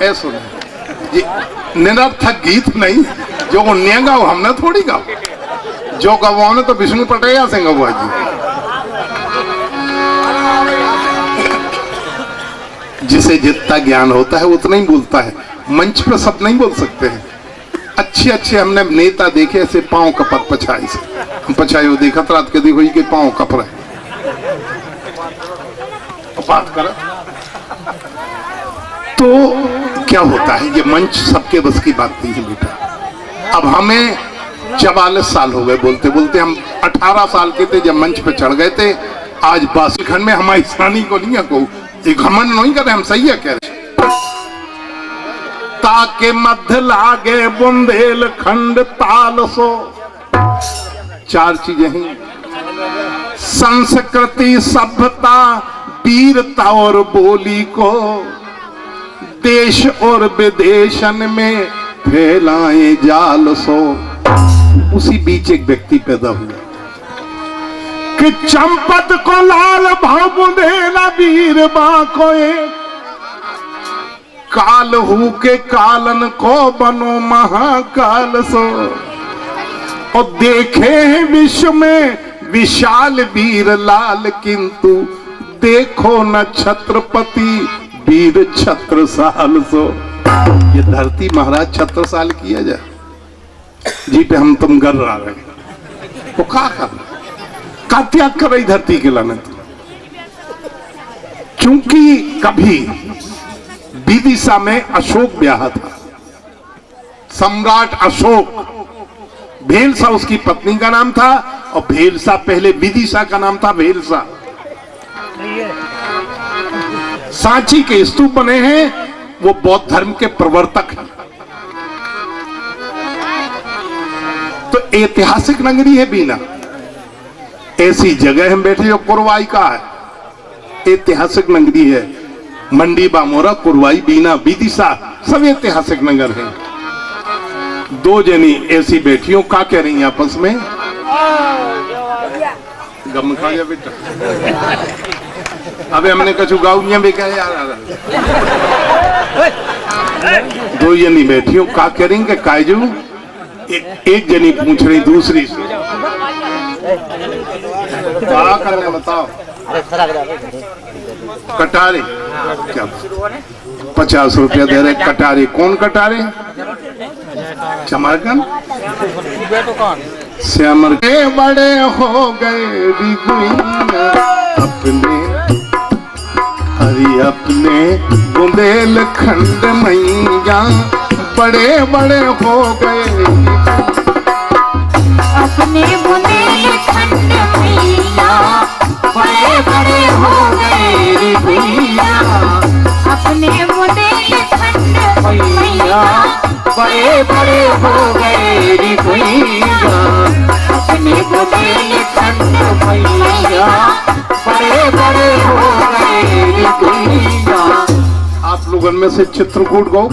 ऐसा ये निरर्थक गीत नहीं जो उन्हें गाओ हमने थोड़ी गाओ, जो गवाओ ने तो विष्णु पटेया से गवा जी। जिसे जितना ज्ञान होता है उतना ही बोलता है, मंच पर सब नहीं बोल सकते हैं। अच्छे अच्छे हमने नेता देखे ऐसे पांव कपत पछाए से, हम पछाए हो देखा रात के देखो ये पांव कप रहे बात कर। तो क्या होता है, ये मंच सबके बस की बात नहीं है बेटा। अब हमें 44 साल हो गए बोलते बोलते, हम 18 साल के थे जब मंच पे चढ़ गए थे। आज बासीखंड में हमारी सानी को नहीं को एक घमंड नहीं कर रहे, हम सही है कह रहे। ताके मध्य लागे बुंदेलखंड ताल सो, चार चीजें हैं, संस्कृति सभ्यता वीरता और बोली को देश और विदेशन में फैलाए जाल सो। उसी बीच एक व्यक्ति पैदा हुआ कि चंपत को लाल भाव बुंदेला वीर बाको एक, काल हु के कालन को बनो महाकाल सो। और देखे हैं विश्व में विशाल वीर लाल, किंतु देखो न छत्रपति वीर छत्रसाल सो। ये धरती महाराज छत्रसाल किया जाए जी पे हम तुम गर रहा रहे वो का त्याग कर रही धरती के लाने। क्योंकि कभी विदिशा में अशोक ब्याह था, सम्राट अशोक, भेलसा उसकी पत्नी का नाम था, और भेलसा पहले विदिशा का नाम था भेलसा। सांची के स्तूप बने हैं, वो बौद्ध धर्म के प्रवर्तक हैं। तो ऐतिहासिक नगरी है बीना, ऐसी जगह हम बैठे जो कुरवाई का है, ऐतिहासिक नगरी है। मंडी बामोरा कुरवाई बीना विदिशा सब ऐतिहासिक नगर हैं। दो जनी ऐसी बैठियों का कह रही आपस में, गम खा जा बेटा, अबे हमने कछु गाउनिया भी कहे यार। दो जनी बैठियों का कह रही कि काजू, एक जनी पूछ रही दूसरी से, क्या करने बताओ। कटारे क्या 50 रुपया दे रहे कटारे। कौन कटारे? चमरकन श्यामर के बड़े हो गए अपने हरि अपने बुंदेलखंड मैया, बड़े बड़े हो गए अपने बुंदेलखंड मैया, बड़े बड़े हो गए भैया, अपने बुंदेलखंड मैया, बड़े बड़े हो गए भैया, अपने बुंदेलखंड मैया, बड़े बड़े हो गए भैया। आप लोगों में से चित्रकूट गो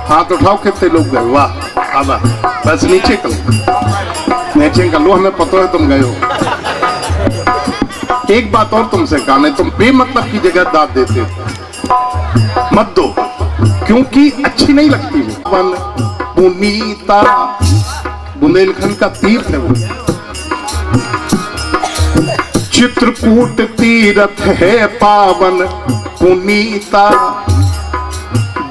हाथ उठाओ, कितने लोग गए? वाह आबा, बस नीचे कर लो, हमें पता है तुम गए हो। एक बात और तुमसे कहना, तुम बेमतलब की जगह दाद देते हो, मत दो, क्योंकि अच्छी नहीं लगती। पुनीता बुंदेलखंड का तीर्थ है वो, चित्रकूट तीर्थ है पावन पुनीता,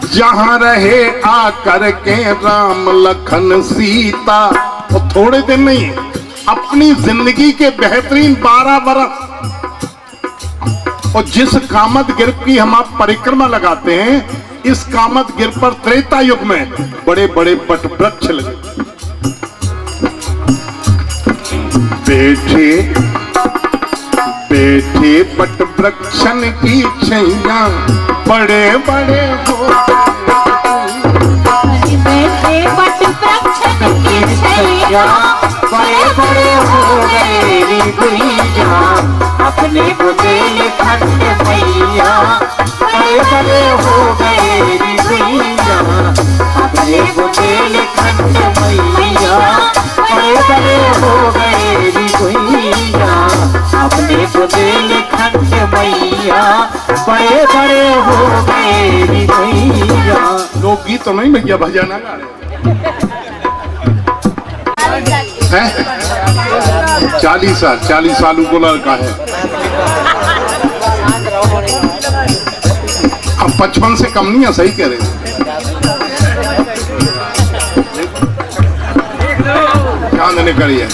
जहां रहे आकर के राम लखन सीता। और थोड़े दिन नहीं, अपनी जिंदगी के बेहतरीन 12 बरस, और जिस कामत गिर की हम आप परिक्रमा लगाते हैं, इस कामत गिर पर त्रेता युग में बड़े बड़े वट वृक्ष लगे। बैठे बैठे वट वृक्षन की छैया, बड़े बड़े हो बैठे वट वृक्षन की छैया, बड़े बड़े हो गए भैया, अपने बुंदेलखंड मैया, बड़े बड़े हो गए भैया, अपने बुंदेलखंड मैया, बड़े बड़े हो गए भैया, अपने बुंदेलखंड मैया बड़े बड़े हो गए भैया। लोकगीत तो नहीं भैया, भजन गा रहे हैं। 40 साल को लड़का है, अब 55 से कम नहीं है, सही कह रहे हैं। चांदनी करी है।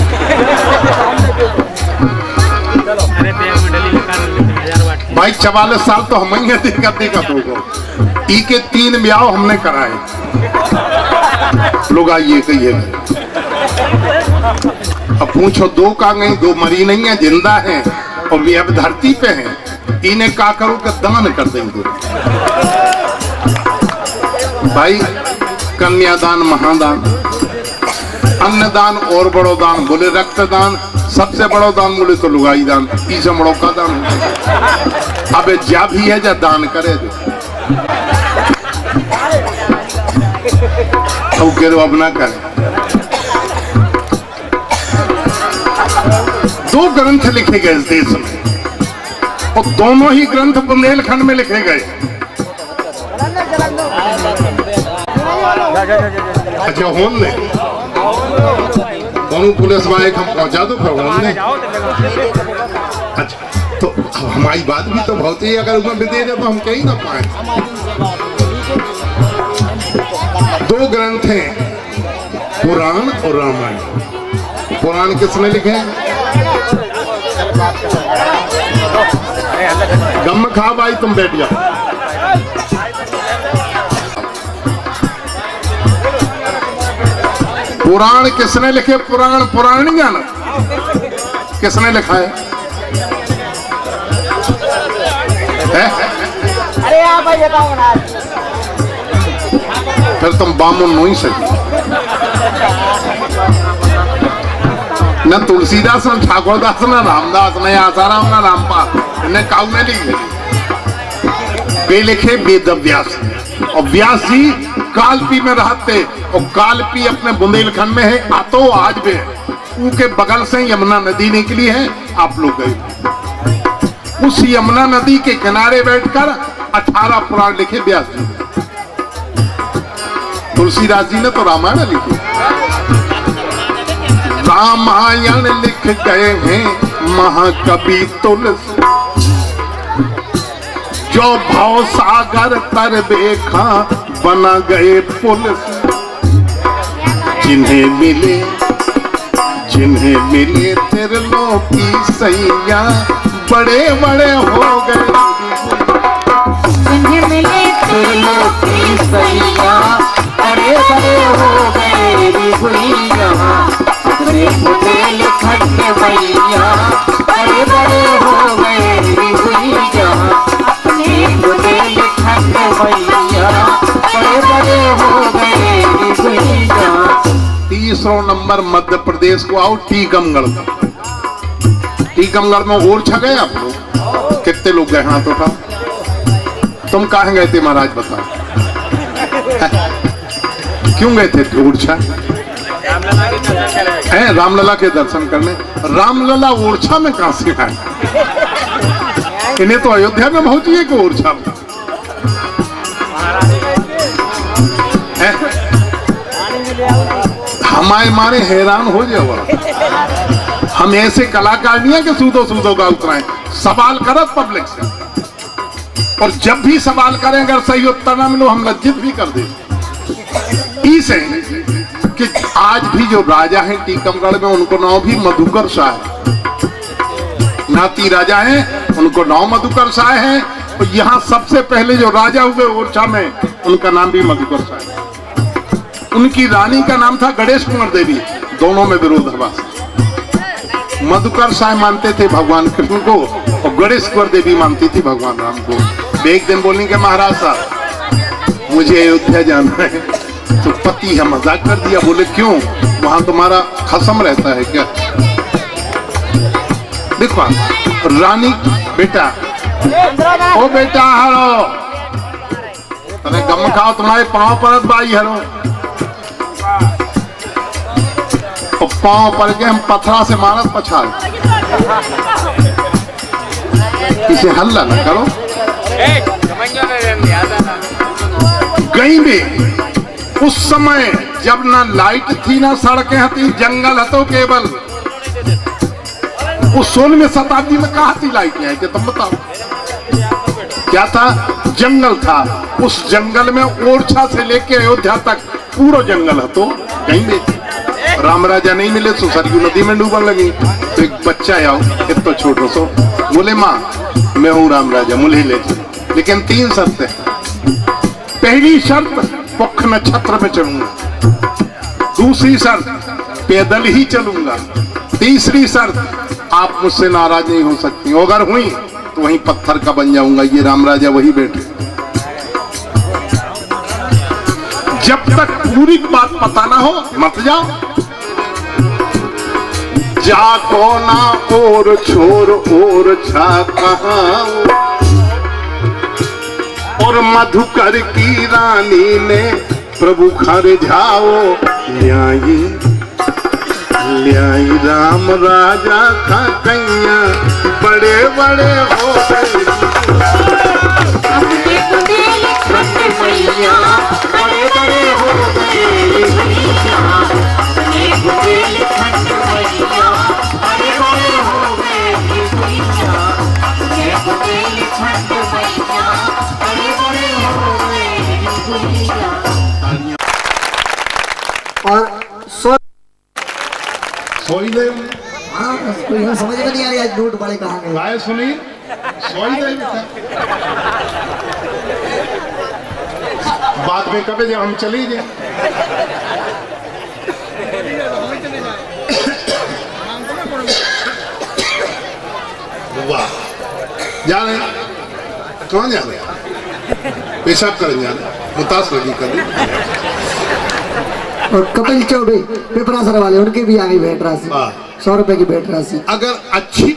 भाई 44 साल तो हम ही दिक्कत होगा। ई के 3 ब्याह हमने कराए। लोग आइए कहिए, अब पूछो 2 का गई, 2 मरी नहीं है, जिंदा है और वे अब धरती पे हैं। इन्हें का करो कि दान कर देंगे। भाई कन्यादान महादान, अन्नदान और बड़ो दान बोले रक्तदान, सबसे बड़ो दान बोले तो लुगाई दान, तीसरा बड़ो का दान। अब जा भी है जा दान करे दो, तो कह अब ना करे। 2 ग्रंथ लिखे गए इस देश में और दोनों ही ग्रंथ बुंदेलखंड में लिखे गए। अच्छा होन ले दोनों पुलिस वाले हम पहुंचा दो फिर। अच्छा तो हमारी बात भी तो बहुत ही, अगर उसमें भी दे दे तो हम कहीं ना पाए। 2 ग्रंथ हैं, पुराण और रामायण। पुराण किसने लिखे? गम खा भाई, तुम बैठ जाओ। पुराण किसने लिखे? पुराण ज्ञान किसने लिखा है? अरे आप बताओ ना, फिर तुम बामुन नहीं सकी। न तुलसीदास, न ठाकुरदास, न रामदास, न आसाराम, न रामपाल, इन्हें काउ ने लिखे। वे लिखे वेद व्यास, और व्यास जी कालपी में रहते, और कालपी अपने बुंदेलखंड में है। आतो आज भी उनके बगल से यमुना नदी निकली है। आप लोग गए उस यमुना नदी के किनारे बैठकर 18 पुराण लिखे व्यास जी। तुलसीदास जी ने तो रामायण लिखी। रामायण लिख गए हैं महाकवि तुलसी, जो भव सागर तर देखा बना गए पुलस। जिन्हें मिले त्रिलोकी सैया बड़े बड़े हो गए। जिन्हें मिले त्रिलोकी सैया बड़े बड़े हो गए भैया। अपने बुंदेलखंड मैया बड़े बड़े हो गए भैया। अपने बुंदेलखंड मैया बड़े बड़े हो गए भैया। 30 नंबर मध्य प्रदेश को आओ, टीकमगढ़। टीकमगढ़ में ओरछा गए आप लोग? कितने लोग गए? हाथ उठाओ। तुम कहाँ गए थे महाराज, बताओ। क्यों गए थे ओरछा? रामलला के दर्शन करने। रामलला ओरछा में कहां से आए? इन्हें तो अयोध्या में पहुंची कि ओरछा में? हमारे मारे हैरान हो जाओ। हम ऐसे कलाकार नहीं है कि सूदो का उतराएं। सवाल करत पब्लिक से, और जब भी सवाल करें अगर सही उत्तर ना मिलो हम लज्जित भी कर दे। इसे कि आज भी जो राजा हैं टीकमगढ़ में, उनको नाम भी मधुकर शाह है। नाती राजा हैं, उनको नाम मधुकर शाह है। और यहाँ सबसे पहले जो राजा हुए ओरछा में, उनका नाम भी मधुकर शाह है। उनकी रानी का नाम था गणेश कुंवर देवी। दोनों में विरोधाभास। मधुकर शाह मानते थे भगवान कृष्ण को, और गणेश कुंवर देवी मानती थी भगवान राम को। एक दिन बोलेंगे कि महाराज साहब मुझे अयोध्या जाना है, तो पति है मजाक कर दिया। बोले क्यों? वहां तुम्हारा खसम रहता है क्या? देखो रानी, बेटा ओ बेटा हरो, तने गम खाओ, तुम्हारे पांव परत बाई हरो। पांव पर के हम पत्थरा से मारत पछाड़। इसे हल्ला न करो। गई में उस समय जब ना लाइट थी ना सड़कें थी, जंगल हतो केवल। उस 16वीं शताब्दी में कहा थी लाइट आई कि तुम बताओ क्या था? जंगल था। उस जंगल में ओरछा से लेके अयोध्या तक पूरा जंगल हतो। कहीं में राम राजा नहीं मिले तो सरयू नदी में डूबने लगी। तो एक बच्चा आओ इतना छोटो सो, बोले माँ मैं हूँ राम राजा, मुझे ले जाओ, लेकिन 3 शर्तें। पहली शर्त पुख नक्षत्र में चलूंगा। दूसरी शर्त पैदल ही चलूंगा। तीसरी शर्त आप मुझसे नाराज नहीं हो सकती, अगर हुई तो वहीं पत्थर का बन जाऊंगा। ये राम राजा वही बैठे। जब तक पूरी बात पता ना हो मत जाओ। जाको ना और छोर और छा कहाँ, और मधुकर की रानी ने प्रभु घर जाओ। ल्याई ल्याई राम राजा का कैया, बड़े बड़े हो गए अपने बुंदेलखंड मैया, बड़े बड़े हो गए भैया। अपने बुंदेलखंड मैया, बड़े बड़े हो गए भैया। अपने बुंदेलखंड मैया, बड़े बड़े हो गए भैया। और सोई दे। हाँ, उसको यहाँ समझ में नहीं आ रही आज नोट बड़े कहाँ गए। गाय सुनी सोई दे बेटा। बाद में कभी जब हम चली जाए वाह, जा रहे कौन जा रहे? पेशाब करने जा रहे, मुतास लगी कर। और कपिल चौबे पेपरासर वाले, उनके भी आ गई भेंट राशि, 100 रुपए की भेंट राशि। अगर अच्छी